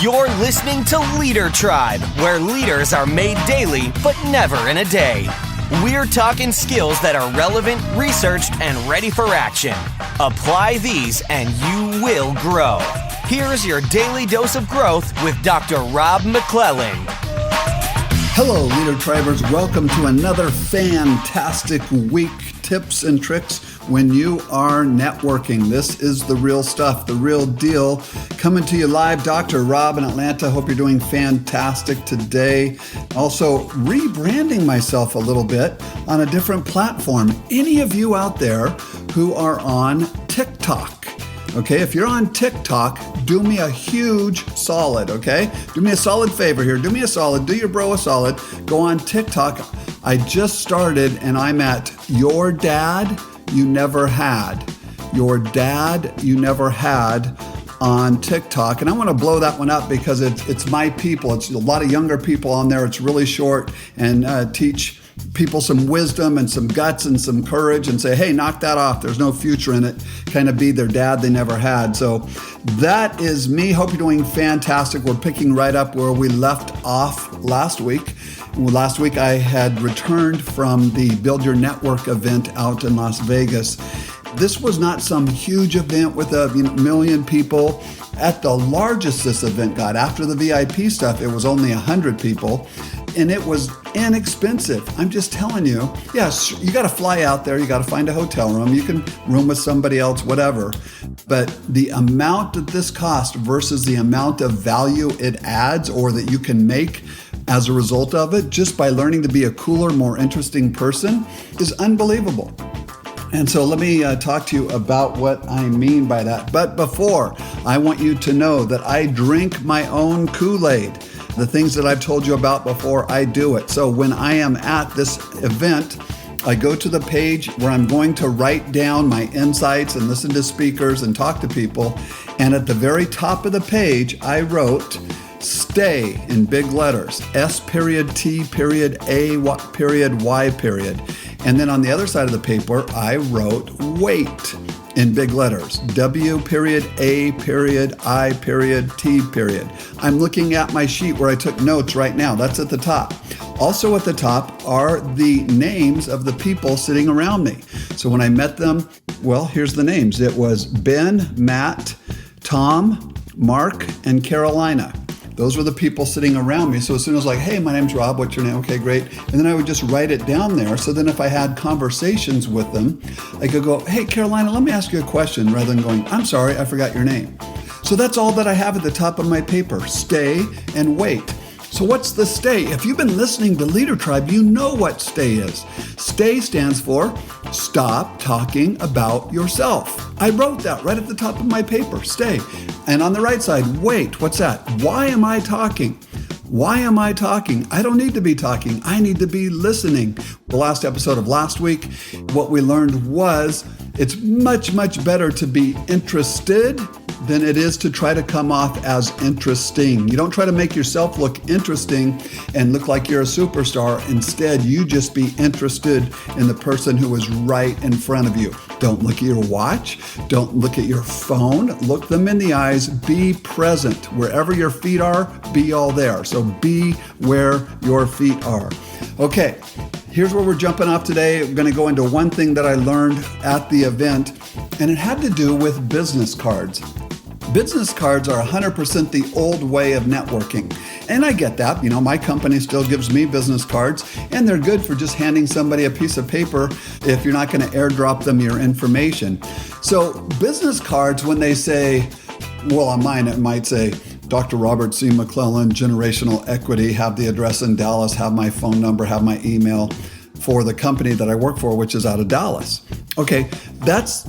You're listening to LeaderTribe, where leaders are made daily, but never in a day. We're talking skills that are relevant, researched, and ready for action. Apply these and you will grow. Here's your daily dose of growth with Dr. Rob McClelland. Hello, LeaderTribers. Welcome to another fantastic week. Tips and tricks when you are networking. This is the real stuff, the real deal. Coming to you live, Dr. Rob in Atlanta. Hope you're doing fantastic today. Also, rebranding myself a little bit on a different platform. Any of you out there who are on TikTok, okay, if you're on TikTok, do me a huge solid, okay? Do me a solid favor here. Do me a solid. Do your bro a solid. Go on TikTok. I just started and I'm at Your Dad You Never Had. Your Dad You Never Had on TikTok. And I want to blow that one up because it's my people. It's a lot of younger people on there. It's really short and teach people some wisdom and some guts and some courage and say, hey, knock that off. There's no future in it. Kind of be their dad they never had. So that is me. Hope you're doing fantastic. We're picking right up where we left off last week. Last week I had returned from the Build Your Network event out in Las Vegas. This was not some huge event with a million people. At the largest this event got, after the VIP stuff, it was only 100 people. And it was inexpensive. I'm just telling you, yes, you got to fly out there. You got to find a hotel room. You can room with somebody else, whatever. But the amount that this cost versus the amount of value it adds or that you can make as a result of it, just by learning to be a cooler, more interesting person, is unbelievable. And so let me talk to you about what I mean by that. But before, I want you to know that I drink my own Kool-Aid. The things that I've told you about before, I do it. So when I am at this event, I go to the page where I'm going to write down my insights and listen to speakers and talk to people. And at the very top of the page, I wrote S.T.A.Y in big letters, S.A.Y. And then on the other side of the paper, I wrote W.A.I.T in big letters, W.A.I.T. I'm looking at my sheet where I took notes right now. That's at the top. Also at the top are the names of the people sitting around me. So when I met them, well, here's the names. It was Ben, Matt, Tom, Mark, and Carolina. Those were the people sitting around me. So as soon as like, hey, my name's Rob, what's your name? Okay, great. And then I would just write it down there. So then if I had conversations with them, I could go, hey, Carolina, let me ask you a question, rather than going, I'm sorry, I forgot your name. So that's all that I have at the top of my paper, S.T.A.Y and W.A.I.T. So what's the S.T.A.Y? If you've been listening to LeaderTribe, you know what S.T.A.Y is. S.T.A.Y stands for Stop Talking About Yourself. I wrote that right at the top of my paper, S.T.A.Y. And on the right side, W.A.I.T. What's that? Why am I talking? Why am I talking? I don't need to be talking. I need to be listening. The last episode of last week, what we learned was it's much, much better to be interested than it is to try to come off as interesting. You don't try to make yourself look interesting and look like you're a superstar. Instead, you just be interested in the person who is right in front of you. Don't look at your watch. Don't look at your phone. Look them in the eyes. Be present. Wherever your feet are, be all there. So be where your feet are. Okay, here's where we're jumping off today. We're going to go into one thing that I learned at the event, and it had to do with business cards. Business cards are 100% the old way of networking. And I get that. My company still gives me business cards, and they're good for just handing somebody a piece of paper if you're not going to airdrop them your information. So business cards, when they say, well, on mine, it might say, Dr. Robert C. McClelland, Generational Equity, have the address in Dallas, have my phone number, have my email for the company that I work for, which is out of Dallas. Okay, that's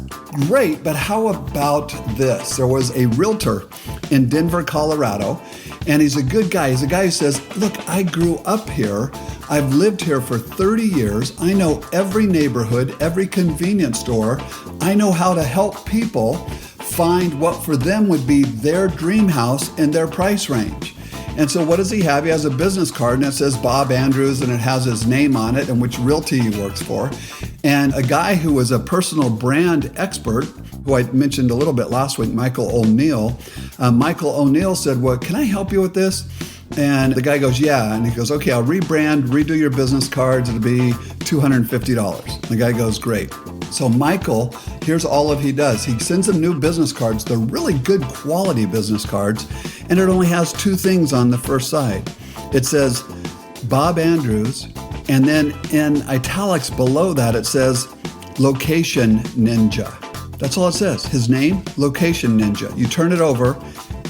great, but how about this? There was a realtor in Denver, Colorado, and he's a good guy. He's a guy who says, look, I grew up here. I've lived here for 30 years. I know every neighborhood, every convenience store. I know how to help people find what for them would be their dream house in their price range. And so what does he have? He has a business card and it says Bob Andrews and it has his name on it and which realty he works for. And a guy who was a personal brand expert, who I mentioned a little bit last week, Michael O'Neill, Michael O'Neill said, well, can I help you with this? And the guy goes, yeah. And he goes, okay, I'll redo your business cards. It'll be $250. The guy goes, great. So Michael, here's all he does. He sends them new business cards. They're really good quality business cards. And it only has two things on the first side. It says Bob Andrews. And then in italics below that, it says Location Ninja. That's all it says. His name, Location Ninja. You turn it over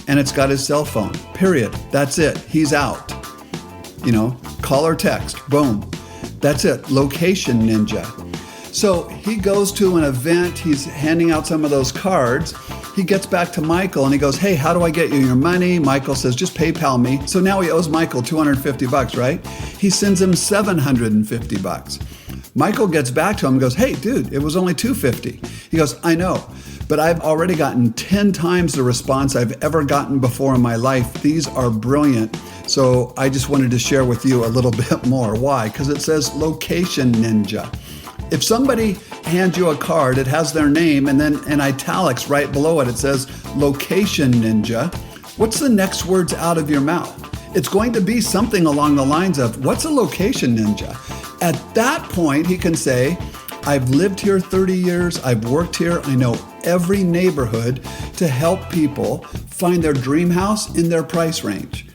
and it's got his cell phone, period. That's it. He's out. Call or text, boom. That's it, Location Ninja. So he goes to an event, he's handing out some of those cards. He gets back to Michael and he goes, hey, how do I get you your money? Michael says, just PayPal me. So now he owes Michael $250, right? He sends him $750. Michael gets back to him and goes, hey, dude, it was only $250. He goes, I know, but I've already gotten 10 times the response I've ever gotten before in my life. These are brilliant. So I just wanted to share with you a little bit more. Why? Because it says Location Ninja. If somebody hands you a card, it has their name, and then in italics right below it, it says Location Ninja. What's the next words out of your mouth? It's going to be something along the lines of, what's a location ninja? At that point, he can say, I've lived here 30 years, I've worked here, I know every neighborhood to help people find their dream house in their price range.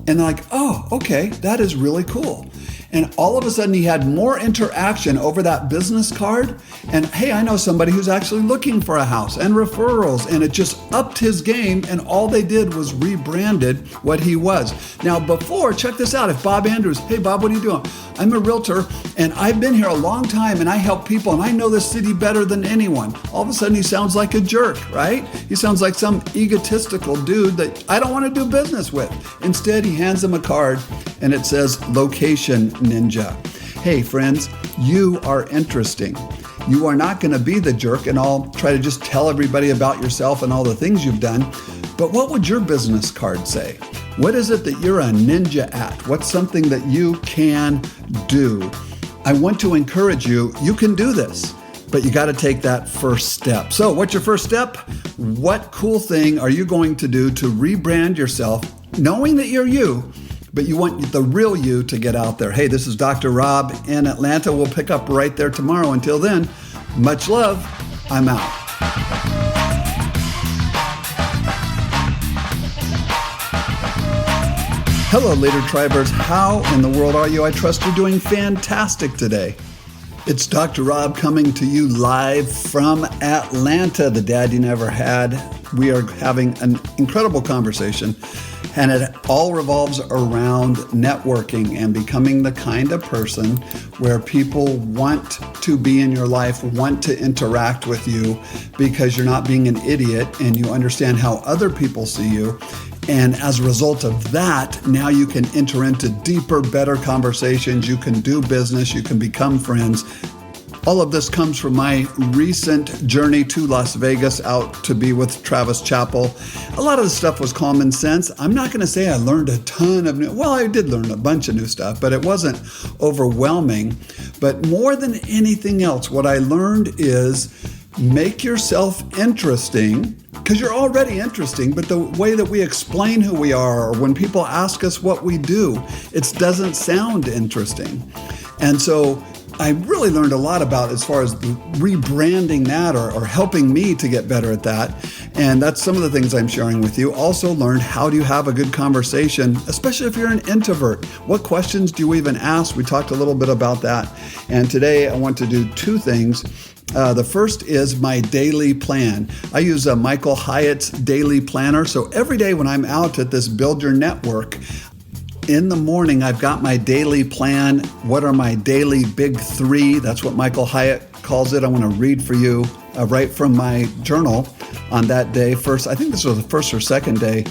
And they're like, oh, okay, that is really cool. And all of a sudden he had more interaction over that business card. And hey, I know somebody who's actually looking for a house and referrals. And it just upped his game. And all they did was rebranded what he was. Now before, check this out. If Bob Andrews, hey Bob, what are you doing? I'm a realtor and I've been here a long time and I help people and I know this city better than anyone. All of a sudden he sounds like a jerk, right? He sounds like some egotistical dude that I don't want to do business with. Instead, he hands them a card and it says Location Ninja. Hey friends, you are interesting. You are not going to be the jerk and I'll try to just tell everybody about yourself and all the things you've done. But what would your business card say? What is it that you're a ninja at? What's something that you can do? I want to encourage you, you can do this, but you got to take that first step. So what's your first step? What cool thing are you going to do to rebrand yourself, knowing that you're you, but you want the real you to get out there? Hey, this is Dr. Rob in Atlanta. We'll pick up right there tomorrow. Until then, much love. I'm out. Hello, LeaderTribers. How in the world are you? I trust you're doing fantastic today. It's Dr. Rob coming to you live from Atlanta, the dad you never had. We are having an incredible conversation, and it all revolves around networking and becoming the kind of person where people want to be in your life, want to interact with you because you're not being an idiot and you understand how other people see you. And as a result of that, now you can enter into deeper, better conversations. You can do business. You can become friends. All of this comes from my recent journey to Las Vegas out to be with Travis Chappell. A lot of the stuff was common sense. I'm not going to say I learned a ton of new, well, I did learn a bunch of new stuff, but it wasn't overwhelming. But more than anything else, what I learned is make yourself interesting, because you're already interesting, but the way that we explain who we are, or when people ask us what we do, it doesn't sound interesting. And so I really learned a lot about as far as rebranding that or helping me to get better at that. And that's some of the things I'm sharing with you. Also learned how do you have a good conversation, especially if you're an introvert. What questions do you even ask? We talked a little bit about that. And today I want to do two things. The first is my daily plan. I use Michael Hyatt's daily planner. So every day when I'm out at this Build Your Network, in the morning, I've got my daily plan. What are my daily big three? That's what Michael Hyatt calls it. I want to read for you right from my journal on that day. First, I think this was the first or second day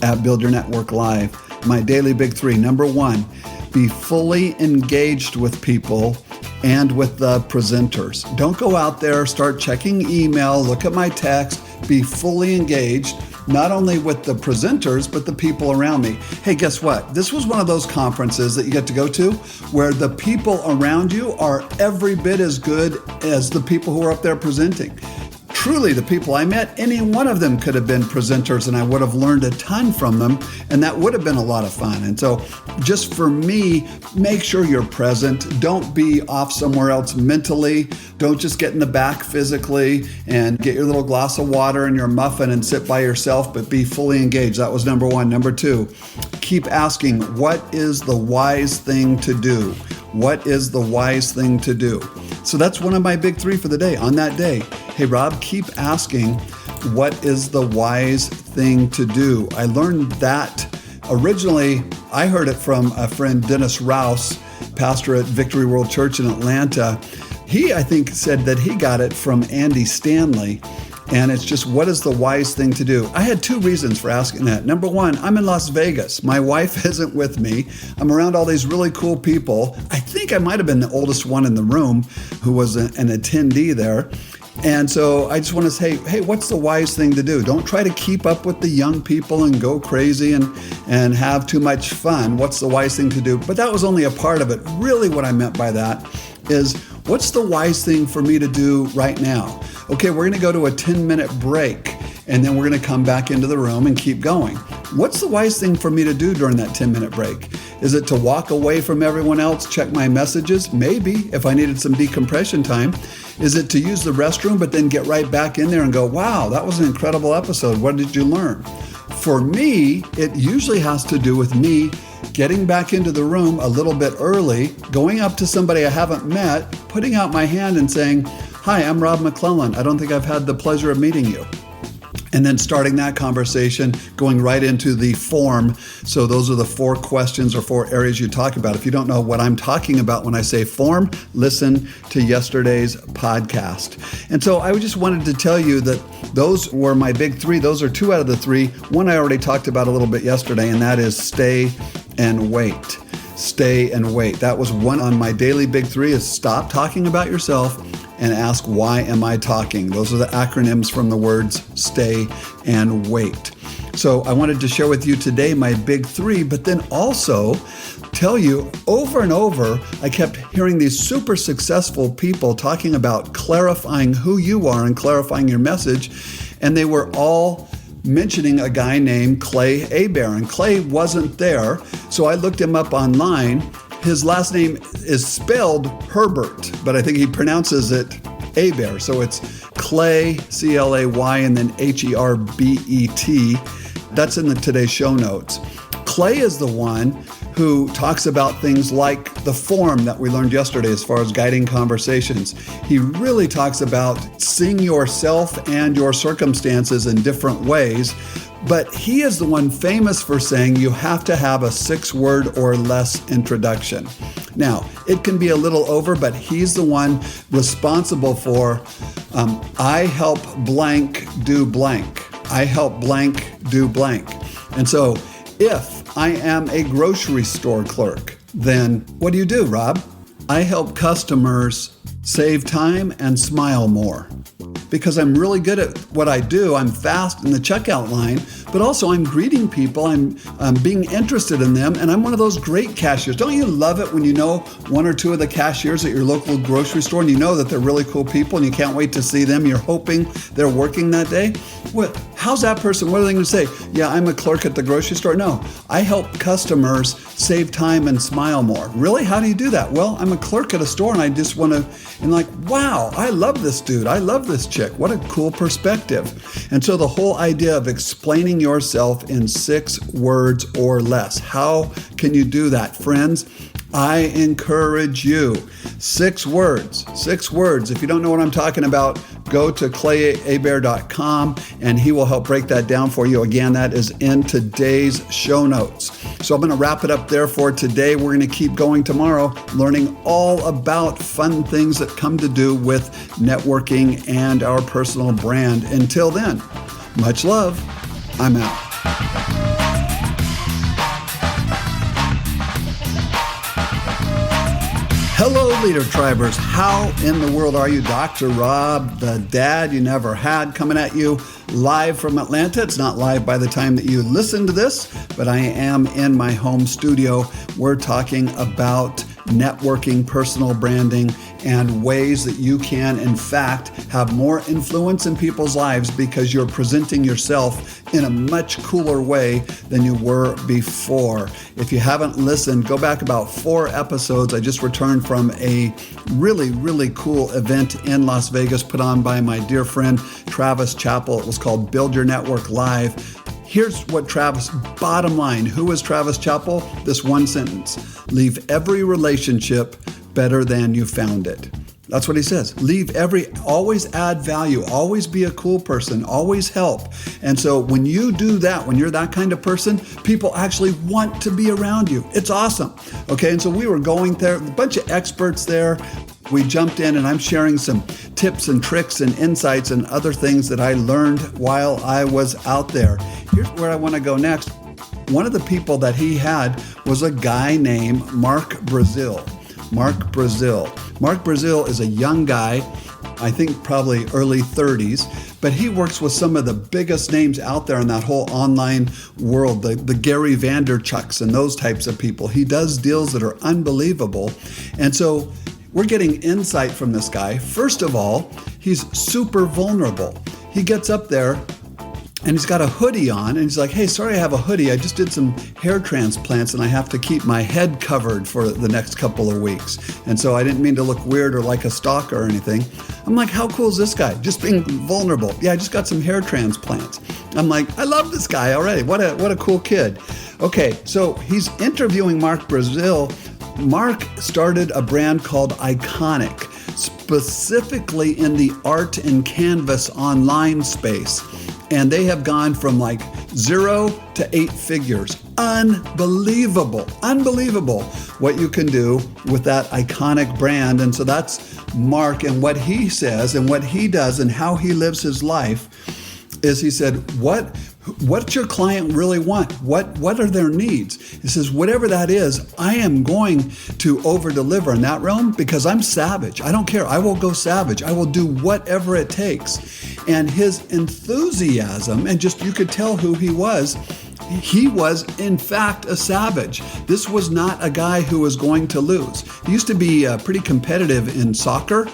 at Build Your Network Live. My daily big three. Number one, be fully engaged with people and with the presenters. Don't go out there, start checking email, look at my text, be fully engaged, not only with the presenters, but the people around me. Hey, guess what? This was one of those conferences that you get to go to where the people around you are every bit as good as the people who are up there presenting. truly, the people I met, any one of them could have been presenters and I would have learned a ton from them, and that would have been a lot of fun. And so just for me, make sure you're present. Don't be off somewhere else mentally. Don't just get in the back physically and get your little glass of water and your muffin and sit by yourself, but be fully engaged. That was number one. Number two, keep asking, what is the wise thing to do? What is the wise thing to do? So that's one of my big three for the day. On that day, hey, Rob, keep asking, what is the wise thing to do? I learned that originally, I heard it from a friend, Dennis Rouse, pastor at Victory World Church in Atlanta. He, I think, said that he got it from Andy Stanley. And it's just, what is the wise thing to do? I had two reasons for asking that. Number one, I'm in Las Vegas. My wife isn't with me. I'm around all these really cool people. I think I might have been the oldest one in the room who was an attendee there. And so I just want to say, hey, what's the wise thing to do? Don't try to keep up with the young people and go crazy and have too much fun. What's the wise thing to do? But that was only a part of it. Really what I meant by that is, what's the wise thing for me to do right now? Okay, we're going to go to a 10-minute break, and then we're going to come back into the room and keep going. What's the wise thing for me to do during that 10-minute break? Is it to walk away from everyone else, check my messages? Maybe, if I needed some decompression time. Is it to use the restroom, but then get right back in there and go, wow, that was an incredible episode. What did you learn? For me, it usually has to do with me getting back into the room a little bit early, going up to somebody I haven't met, putting out my hand and saying, hi, I'm Rob McClellan. I don't think I've had the pleasure of meeting you. And then starting that conversation, going right into the form. So those are the 4 questions or 4 areas you talk about. If you don't know what I'm talking about when I say form, listen to yesterday's podcast. And so I just wanted to tell you that those were my big 3. Those are 2 out of the 3. One I already talked about a little bit yesterday, and that is stay and wait. Stay and wait. That was one on my daily big 3, is stop talking about yourself and ask, why am I talking? Those are the acronyms from the words stay and wait. So I wanted to share with you today my big 3, but then also tell you over and over, I kept hearing these super successful people talking about clarifying who you are and clarifying your message. And they were all mentioning a guy named Clay Hebert, and Clay wasn't there. So I looked him up online. His last name is spelled Herbert, but I think he pronounces it Hebert. So it's Clay, C-L-A-Y, and then H-E-R-B-E-T. That's in today's show notes. Clay is the one who talks about things like the form that we learned yesterday as far as guiding conversations. He really talks about seeing yourself and your circumstances in different ways. But he is the one famous for saying you have to have a 6-word or less introduction. Now, it can be a little over, but he's the one responsible for, I help blank do blank. I help blank do blank. And so if I am a grocery store clerk, then what do, Rob? I help customers save time and smile more. Because I'm really good at what I do. I'm fast in the checkout line, but also I'm greeting people. I'm being interested in them, and I'm one of those great cashiers. Don't you love it when you know 1 or 2 of the cashiers at your local grocery store and you know that they're really cool people and you can't wait to see them? You're hoping they're working that day. How's that person? What are they going to say? Yeah, I'm a clerk at the grocery store. No, I help customers save time and smile more. Really? How do you do that? Well, I'm a clerk at a store and I just want to, and like, wow, I love this dude. I love this chick. What a cool perspective. And so the whole idea of explaining yourself in 6 words or less. How can you do that, friends? I encourage you. 6 words. 6 words. If you don't know what I'm talking about, go to clayhebert.com and he will help break that down for you. Again, that is in today's show notes. So I'm going to wrap it up there for today. We're going to keep going tomorrow, learning all about fun things that come to do with networking and our personal brand. Until then, much love. I'm out. Hello, LeaderTribers. How in the world are you? Dr. Rob, the dad you never had, coming at you live from Atlanta. It's not live by the time that you listen to this, but I am in my home studio. We're talking about networking, personal branding, and ways that you can, in fact, have more influence in people's lives because you're presenting yourself in a much cooler way than you were before. If you haven't listened, go back about 4 episodes. I just returned from a really, really cool event in Las Vegas put on by my dear friend Travis Chappell. It was called Build Your Network Live. Here's what Travis, bottom line, who is Travis Chappell? This one sentence: leave every relationship better than you found it. That's what he says. Always add value, always be a cool person, always help. And so when you do that, when you're that kind of person, people actually want to be around you. It's awesome. Okay, and so we were going there, a bunch of experts there. We jumped in and I'm sharing some tips and tricks and insights and other things that I learned while I was out there. Here's where I want to go next. One of the people that he had was a guy named Mark Brazil. Mark Brazil. Mark Brazil is a young guy, I think probably early 30s, but he works with some of the biggest names out there in that whole online world, the Gary Vaynerchuks and those types of people. He does deals that are unbelievable. And so we're getting insight from this guy. First of all, he's super vulnerable. He gets up there and he's got a hoodie on and he's like, hey, sorry I have a hoodie. I just did some hair transplants and I have to keep my head covered for the next couple of weeks. And so I didn't mean to look weird or like a stalker or anything. I'm like, how cool is this guy? Just being vulnerable. Yeah, I just got some hair transplants. I'm like, I love this guy already. What a cool kid. Okay, so he's interviewing Mark Brazil. Mark started a brand called Iconic, specifically in the art and canvas online space. And they have gone from like 0 to 8 figures. Unbelievable what you can do with that iconic brand. And so that's Mark, and what he says and what he does and how he lives his life is he said, what's your client really want? What are their needs? He says, whatever that is, I am going to over deliver in that realm because I'm savage. I don't care. I will go savage. I will do whatever it takes. And his enthusiasm, and just you could tell who he was in fact a savage. This was not a guy who was going to lose. He used to be pretty competitive in soccer.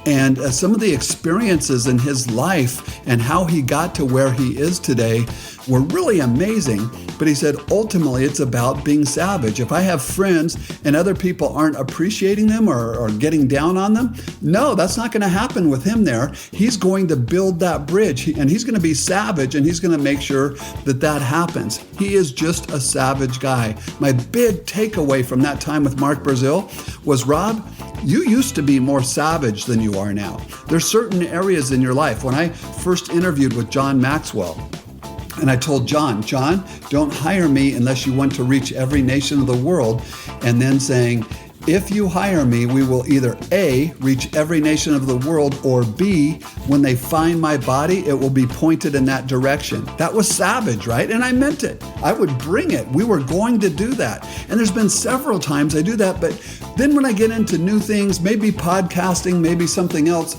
And some of the experiences in his life and how he got to where he is today were really amazing. But he said, ultimately, it's about being savage. If I have friends and other people aren't appreciating them or getting down on them, no, that's not going to happen with him there. He's going to build that bridge and he's going to be savage and he's going to make sure that that happens. He is just a savage guy. My big takeaway from that time with Mark Brazil was, Rob, you used to be more savage than you are now. There's certain areas in your life. When I first interviewed with John Maxwell, and I told John, don't hire me unless you want to reach every nation of the world. And then saying, if you hire me, we will either A, reach every nation of the world, or B, when they find my body, it will be pointed in that direction. That was savage, right? And I meant it. I would bring it. We were going to do that. And there's been several times I do that, but then when I get into new things, maybe podcasting, maybe something else,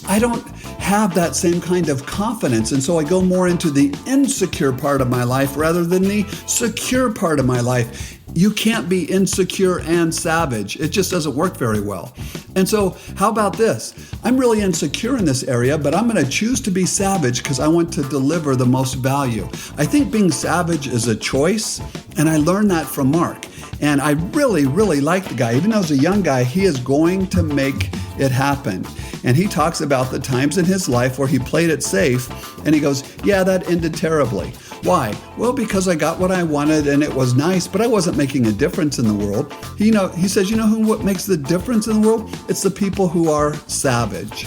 I don't have that same kind of confidence. And so I go more into the insecure part of my life rather than the secure part of my life. You can't be insecure and savage. It just doesn't work very well. And so how about this? I'm really insecure in this area, but I'm going to choose to be savage because I want to deliver the most value. I think being savage is a choice, and I learned that from Mark. And I really, really like the guy. Even though he's a young guy, he is going to make it happen. And he talks about the times in his life where he played it safe, and he goes, yeah, that ended terribly. Why? Well, because I got what I wanted and it was nice, but I wasn't making a difference in the world. He says, what makes the difference in the world? It's the people who are savage.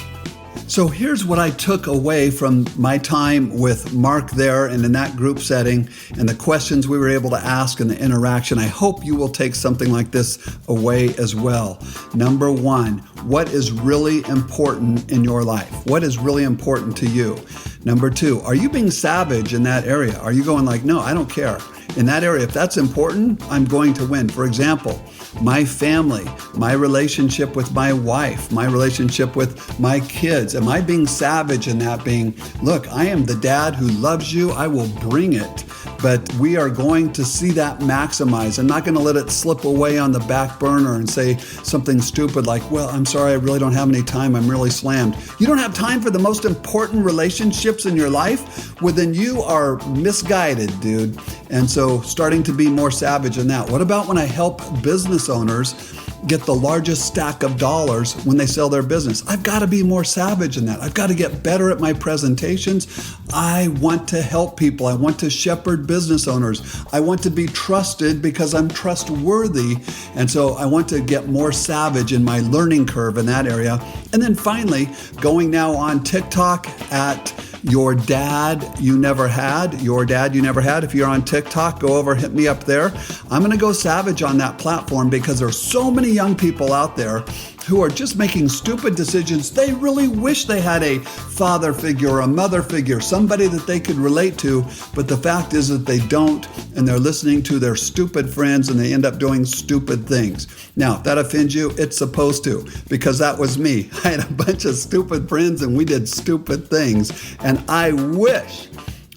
So here's what I took away from my time with Mark there and in that group setting and the questions we were able to ask and the interaction. I hope you will take something like this away as well. Number one, what is really important in your life? What is really important to you? Number two, are you being savage in that area? Are you going like, no, I don't care. in that area, if that's important, I'm going to win. For example, my family, my relationship with my wife, my relationship with my kids. Am I being savage in that being, look, I am the dad who loves you. I will bring it. But we are going to see that maximize. I'm not going to let it slip away on the back burner and say something stupid like, well, I'm sorry, I really don't have any time. I'm really slammed. You don't have time for the most important relationships in your life? Well, then you are misguided, dude. And so starting to be more savage in that. What about when I help business owners get the largest stack of dollars when they sell their business? I've got to be more savage in that. I've got to get better at my presentations. I want to help people. I want to shepherd business owners. I want to be trusted because I'm trustworthy. And so I want to get more savage in my learning curve in that area. And then finally, going now on TikTok at Your Dad You Never Had. Your Dad You Never Had. If you're on TikTok, go over, hit me up there. I'm going to go savage on that platform because there's so many young people out there who are just making stupid decisions. They really wish they had a father figure or a mother figure, somebody that they could relate to, but the fact is that they don't, and they're listening to their stupid friends and they end up doing stupid things. Now, if that offends you, it's supposed to, because that was me. I had a bunch of stupid friends and we did stupid things, and I wish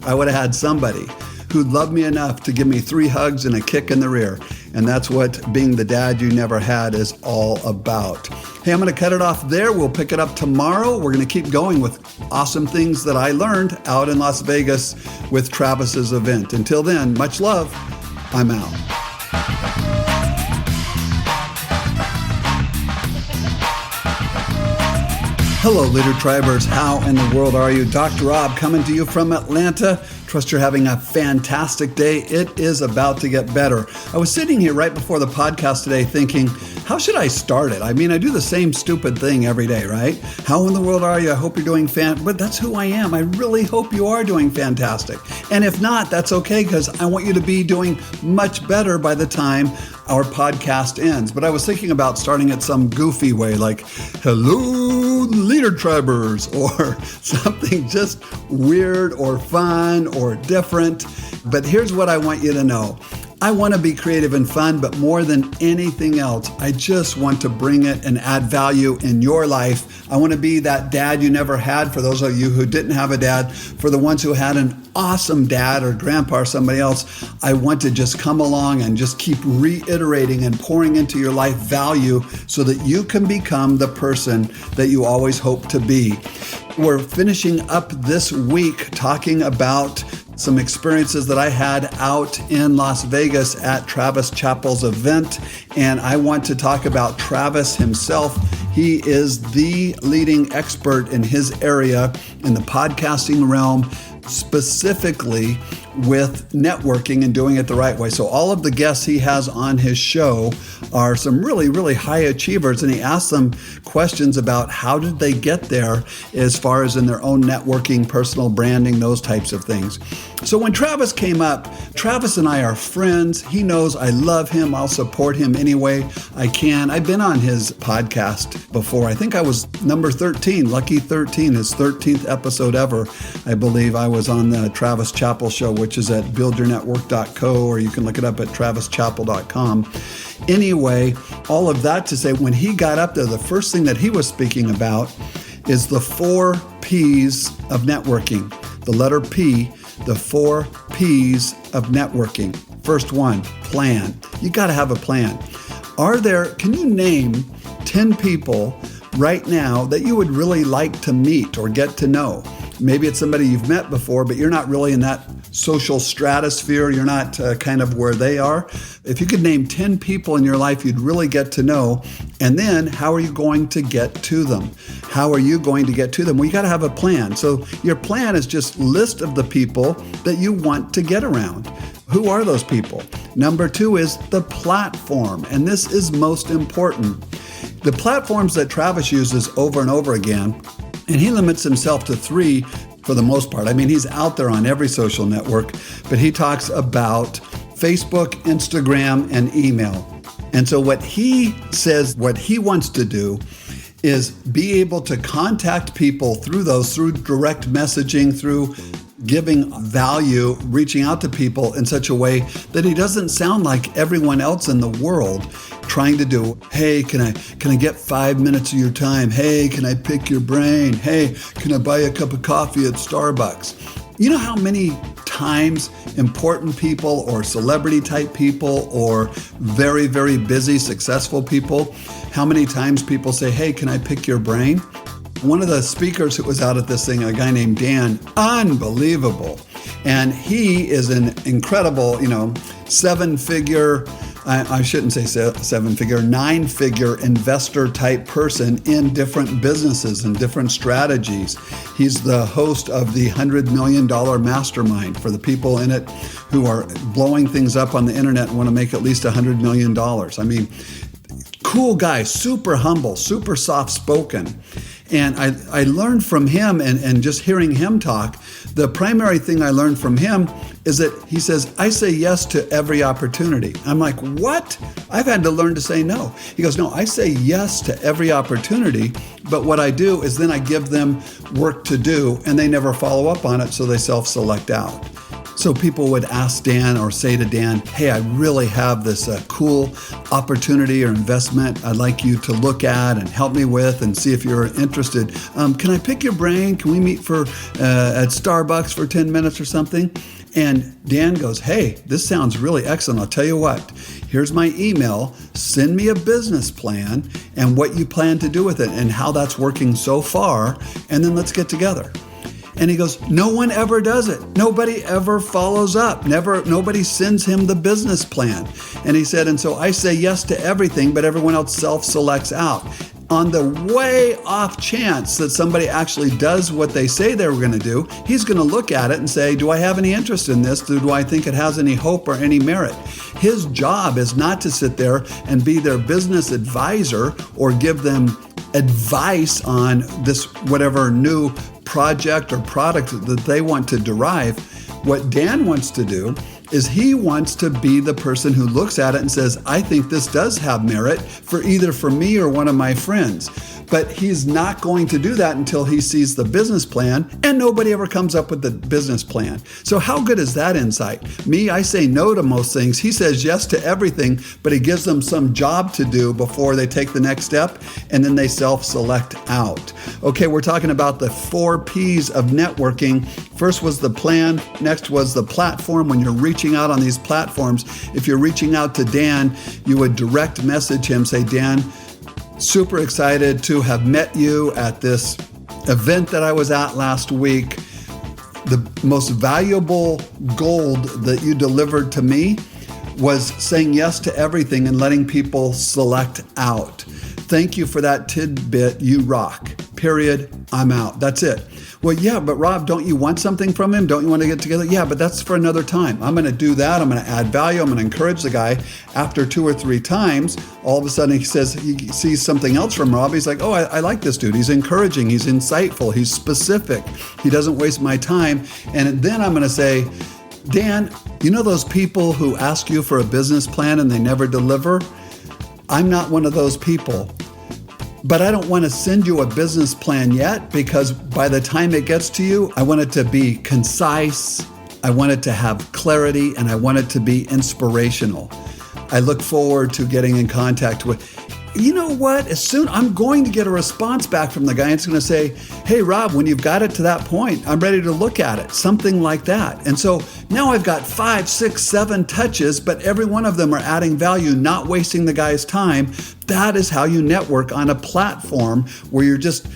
I would have had somebody who loved me enough to give me 3 hugs and a kick in the rear. And that's what being the dad you never had is all about. Hey, I'm going to cut it off there. We'll pick it up tomorrow. We're going to keep going with awesome things that I learned out in Las Vegas with Travis's event. Until then, much love. I'm out. Hello, Leader Tribers. How in the world are you? Dr. Rob coming to you from Atlanta. Trust you're having a fantastic day. It is about to get better. I was sitting here right before the podcast today thinking, how should I start it? I mean, I do the same stupid thing every day, right? How in the world are you? I hope you're doing but that's who I am. I really hope you are doing fantastic. And if not, that's okay, because I want you to be doing much better by the time our podcast ends. But I was thinking about starting it some goofy way, like, hello, Leader Tribers, or something just weird or fun or different. But here's what I want you to know. I want to be creative and fun, but more than anything else, I just want to bring it and add value in your life. I want to be that dad you never had for those of you who didn't have a dad. For the ones who had an awesome dad or grandpa or somebody else, I want to just come along and just keep reiterating and pouring into your life value so that you can become the person that you always hope to be. We're finishing up this week talking about some experiences that I had out in Las Vegas at Travis Chappell's event. And I want to talk about Travis himself. He is the leading expert in his area in the podcasting realm, specifically with networking and doing it the right way. So all of the guests he has on his show are some really, really high achievers, and he asks them questions about how did they get there as far as in their own networking, personal branding, those types of things. So when Travis came up, Travis and I are friends. He knows I love him. I'll support him any way I can. I've been on his podcast before. I think I was number 13, lucky 13, his 13th episode ever. I believe I was on the Travis Chappell show, which is at buildyournetwork.co, or you can look it up at travischappell.com. Anyway, all of that to say, when he got up there, the first thing that he was speaking about is the 4 P's of networking. The letter P, the 4 P's of networking. First one, plan. You got to have a plan. Can you name 10 people right now that you would really like to meet or get to know? Maybe it's somebody you've met before, but you're not really in that social stratosphere. You're not kind of where they are. If you could name 10 people in your life you'd really get to know, and then how are you going to get to them? How are you going to get to them? Well, you got to have a plan. So your plan is just list of the people that you want to get around. Who are those people? Number 2 is the platform, and this is most important. The platforms that Travis uses over and over again, and he limits himself to 3 for the most part. I mean, he's out there on every social network, but he talks about Facebook, Instagram, and email. And so what he says, what he wants to do is be able to contact people through those, through direct messaging, through giving value, reaching out to people in such a way that he doesn't sound like everyone else in the world trying to do, hey, can I get 5 minutes of your time? Hey, can I pick your brain? Hey, can I buy a cup of coffee at Starbucks? You know how many times important people or celebrity type people or very, very busy, successful people, how many times people say, hey, can I pick your brain? One of the speakers who was out at this thing, a guy named Dan, unbelievable. And he is an incredible, seven-figure, I shouldn't say seven-figure, nine-figure investor type person in different businesses and different strategies. He's the host of the $100 million mastermind for the people in it who are blowing things up on the internet and want to make at least $100 million. I mean, cool guy, super humble, super soft-spoken. And I learned from him and just hearing him talk, the primary thing I learned from him is that he says, I say yes to every opportunity. I'm like, what? I've had to learn to say no. He goes, no, I say yes to every opportunity, but what I do is then I give them work to do and they never follow up on it, so they self-select out. So people would ask Dan or say to Dan, hey, I really have this cool opportunity or investment I'd like you to look at and help me with and see if you're interested. Can I pick your brain? Can we meet at Starbucks for 10 minutes or something? And Dan goes, hey, this sounds really excellent. I'll tell you what, here's my email. Send me a business plan and what you plan to do with it and how that's working so far. And then let's get together. And he goes, no one ever does it. Nobody ever follows up. Nobody sends him the business plan. And he said, and so I say yes to everything, but everyone else self-selects out. On the way off chance that somebody actually does what they say they were going to do, he's going to look at it and say, do I have any interest in this? Do I think it has any hope or any merit? His job is not to sit there and be their business advisor or give them advice on this whatever new project or product that they want to derive. What Dan wants to do is he wants to be the person who looks at it and says, I think this does have merit for either for me or one of my friends. But he's not going to do that until he sees the business plan, and nobody ever comes up with the business plan. So how good is that insight? Me, I say no to most things. He says yes to everything, but he gives them some job to do before they take the next step, and then they self-select out. Okay, we're talking about the 4 P's of networking. First was the plan. Next was the platform. When you're reaching out on these platforms, if you're reaching out to Dan, you would direct message him, say, Dan, super excited to have met you at this event that I was at last week. The most valuable gold that you delivered to me was saying yes to everything and letting people select out. Thank you for that tidbit. You rock. Period. I'm out. That's it. Well, yeah, but Rob, don't you want something from him? Don't you want to get together? Yeah, but that's for another time. I'm going to do that. I'm going to add value. I'm going to encourage the guy. After 2 or 3 times, all of a sudden he says he sees something else from Rob. He's like, oh, I like this dude. He's encouraging. He's insightful. He's specific. He doesn't waste my time. And then I'm going to say, Dan, you know those people who ask you for a business plan and they never deliver? I'm not one of those people. But I don't want to send you a business plan yet, because by the time it gets to you, I want it to be concise, I want it to have clarity, and I want it to be inspirational. I look forward to getting in contact with, you know what, as soon I'm going to get a response back from the guy. It's going to say, hey, Rob, when you've got it to that point, I'm ready to look at it, something like that. And so now I've got 5, 6, 7 touches, but every one of them are adding value, not wasting the guy's time. That is how you network on a platform where you're just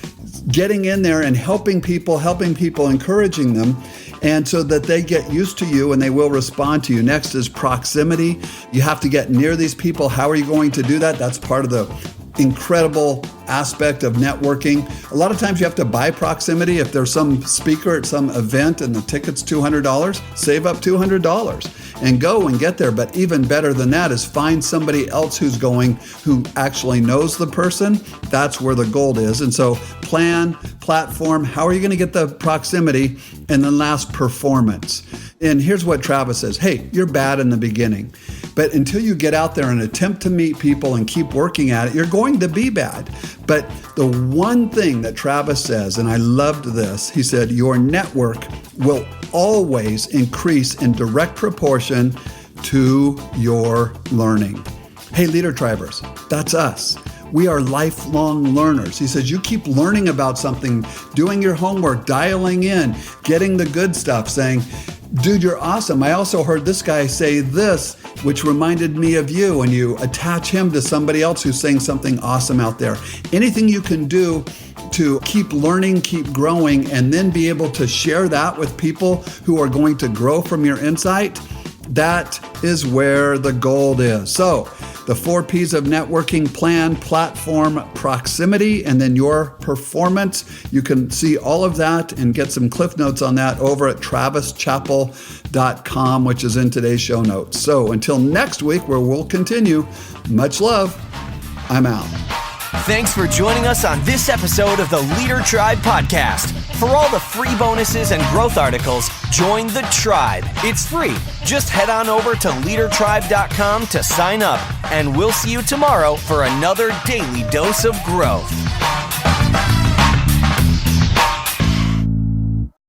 getting in there and helping people, encouraging them, and so that they get used to you and they will respond to you. Next is proximity. You have to get near these people. How are you going to do that? That's part of the incredible aspect of networking. A lot of times you have to buy proximity. If there's some speaker at some event and the ticket's $200, save up $200 and go and get there. But even better than that is find somebody else who's going, who actually knows the person. That's where the gold is. And so plan, platform, how are you going to get the proximity? And then last, performance. And here's what Travis says. Hey, you're bad in the beginning, but until you get out there and attempt to meet people and keep working at it, you're going to be bad. But the one thing that Travis says, and I loved this, he said, your network will always increase in direct proportion to your learning. Hey, LeaderTribers, that's us. We are lifelong learners. He says, you keep learning about something, doing your homework, dialing in, getting the good stuff, saying, dude, you're awesome. I also heard this guy say this, which reminded me of you, and you attach him to somebody else who's saying something awesome out there. Anything you can do to keep learning, keep growing, and then be able to share that with people who are going to grow from your insight, that is where the gold is. So the 4 P's of networking: plan, platform, proximity, and then your performance. You can see all of that and get some cliff notes on that over at travischappell.com, which is in today's show notes. So until next week, where we'll continue, much love. I'm out. Thanks for joining us on this episode of the LeaderTribe podcast. For all the free bonuses and growth articles, join the tribe. It's free. Just head on over to LeaderTribe.com to sign up, and we'll see you tomorrow for another daily dose of growth.